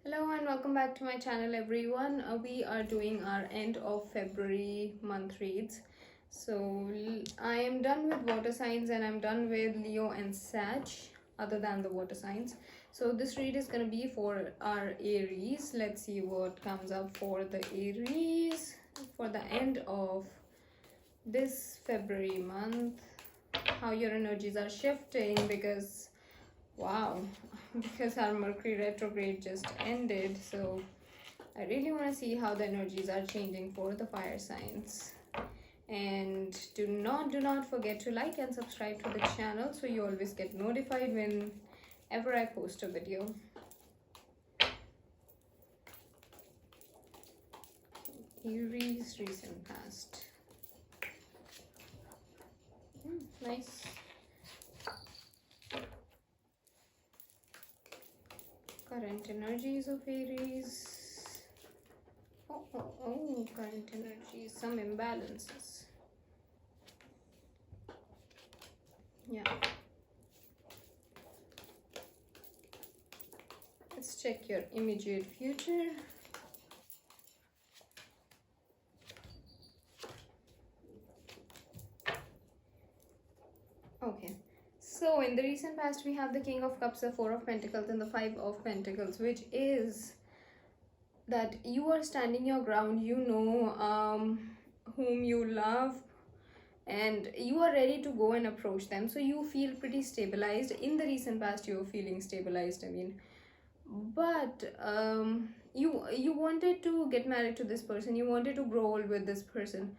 Hello and welcome back to my channel everyone. We are doing our end of February month reads. So I am done with water signs and I'm done with Leo and Sag other than the water signs. So this read is going to be for our Aries. Let's see what comes up for the Aries for the end of this February month. How your energies are shifting because wow, because our Mercury retrograde just ended. So I really want to see how the energies are changing for the fire signs. And do not forget to like and subscribe to the channel so you always get notified whenever I post a video. Aries recent past. Nice. Current energies of Aries. Oh, current energies, some imbalances. Yeah. Let's check your immediate future. Okay. So in the recent past, we have the King of Cups, the Four of Pentacles, and the Five of Pentacles, which is that you are standing your ground. You know whom you love, and you are ready to go and approach them. So you feel pretty stabilized. In the recent past, you were feeling stabilized. I mean, but you wanted to get married to this person. You wanted to grow old with this person.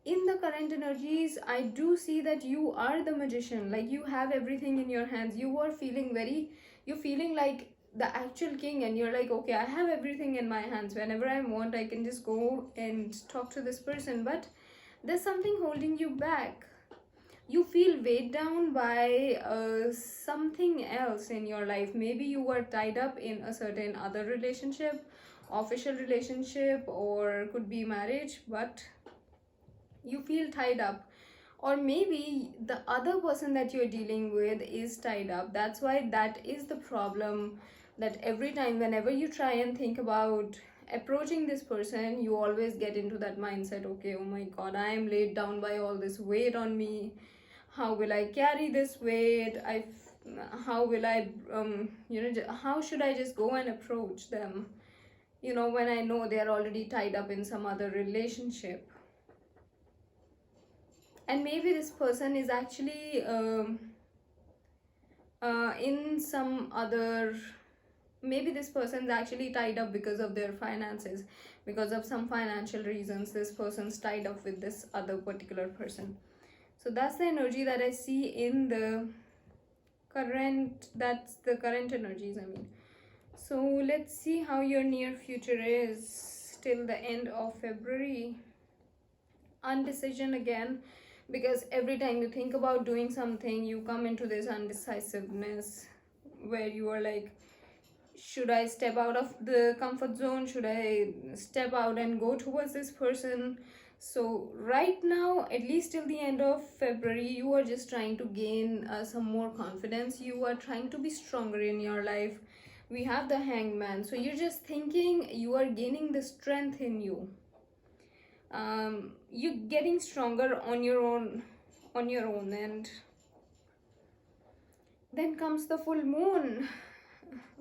In the current energies, I do see that you are the magician. Like, you have everything in your hands. You're feeling like the actual king, and you're like, okay, I have everything in my hands. Whenever I want, I can just go and talk to this person. But there's something holding you back. You feel weighed down by something else in your life. Maybe you were tied up in a certain other relationship, official relationship, or could be marriage, but you feel tied up. Or maybe the other person that you're dealing with is tied up. That's why that is the problem, that every time whenever you try and think about approaching this person, you always get into that mindset, okay, oh my god, I am laid down by all this weight on me. How will I carry this weight? How will I how should I just go and approach them, when I know they are already tied up in some other relationship. And maybe this person is actually in some other, maybe this person's actually tied up because of their finances, because of some financial reasons this person's tied up with this other particular person. So that's the energy that I see in the current, that's the current energies, I mean. So let's see how your near future is till the end of February. Undecision again, because every time you think about doing something, you come into this undecisiveness where you are like, should I step out of the comfort zone? Should I step out and go towards this person? So right now, at least till the end of February, you are just trying to gain some more confidence. You are trying to be stronger in your life. We have the Hangman, so you're just thinking you are gaining the strength in you. You're getting stronger on your own, and then comes the full moon.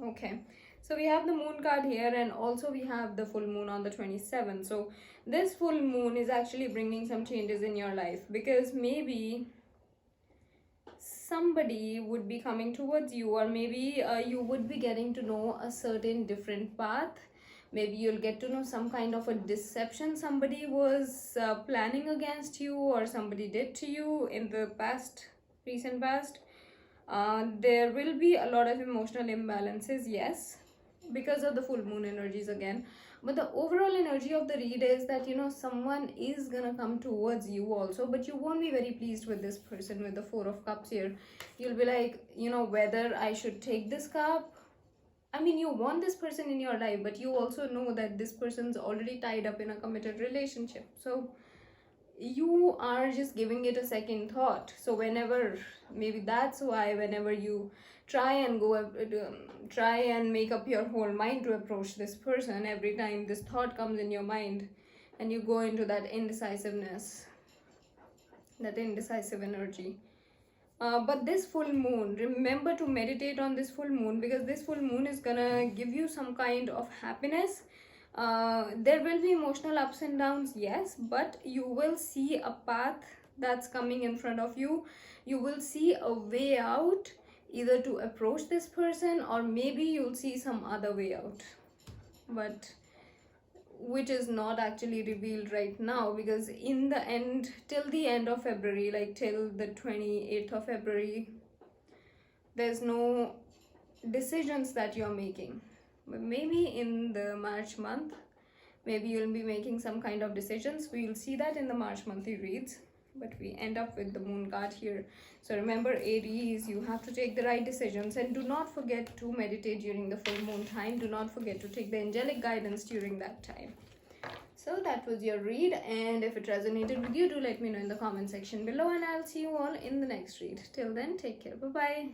Okay, so we have the moon card here, and also we have the full moon on the 27th. So this full moon is actually bringing some changes in your life, because maybe somebody would be coming towards you, or maybe you would be getting to know a certain different path. Maybe you'll get to know some kind of a deception somebody was planning against you, or somebody did to you in the recent past. There will be a lot of emotional imbalances, yes, because of the full moon energies again. But the overall energy of the read is that, someone is gonna come towards you also, but you won't be very pleased with this person. With the Four of Cups here, you'll be like, whether I should take this cup. I mean, you want this person in your life, but you also know that this person's already tied up in a committed relationship. So you are just giving it a second thought. So maybe that's why whenever you try and try and make up your whole mind to approach this person every time this thought comes in your mind, and you go into that indecisiveness, that indecisive energy. But this full moon, remember to meditate on this full moon, because this full moon is gonna give you some kind of happiness. There will be emotional ups and downs, yes, but you will see a path that's coming in front of you. You will see a way out, either to approach this person, or maybe you'll see some other way out, but which is not actually revealed right now, because in the end, till the end of February, like till the 28th of February, there's no decisions that you're making. But maybe in the March month, maybe you'll be making some kind of decisions. We'll see that in the March monthly reads, but we end up with the moon card here. So remember, Aries, you have to take the right decisions, and do not forget to meditate during the full moon time. Do not forget to take the angelic guidance during that time. So that was your read, and if it resonated with you, do let me know in the comment section below, and I'll see you all in the next read. Till then, take care. Bye bye.